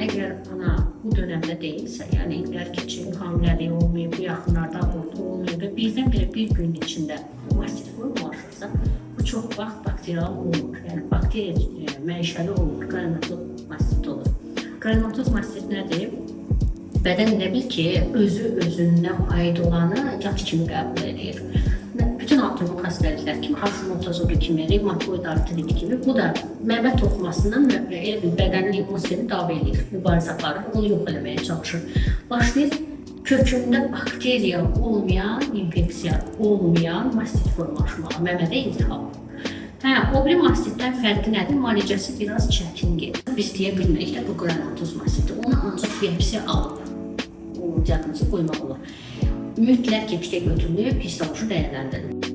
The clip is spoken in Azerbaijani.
Əgər ana bu dönəmdə deyilsə, yəni illər keçib, hamiləlik olmayıb, bu yaxınlarda abortu olmayıb və birdən-birə bir günün içində mastit formalaşırsa, bu çox vaxt bakterial olmur. Yəni bakteriya mənşəli olmur, granulomatoz mastit olur. Granulomatoz mastit nədir? Bədən elə bil ki, özündən aid olanı yad kimi qəbul edir. Bütün autoimmün xəstəliklər kimi, Hashimoto'su kimi, revmatoid artrit kimi, bu da məbə toxumasından bədənin immün sistemi davam edir, mübarizə aparır, onu yox eləməyə çalışır. Başlayır kökündə bakteriya olmayan, infeksiya olmayan mastit formalaşmağa, məmədə iltihab. O biri mastitdən fərqi nədir? Müalicəsi biraz çətindir. Biz deyə bilmirik də bu granulomatoz mastiti. Onu ancaq biyopsiya alıb, o diaqnozu qoymaq olur. Mütləq etikə götürülüb, histoloji dəyərləndirilir.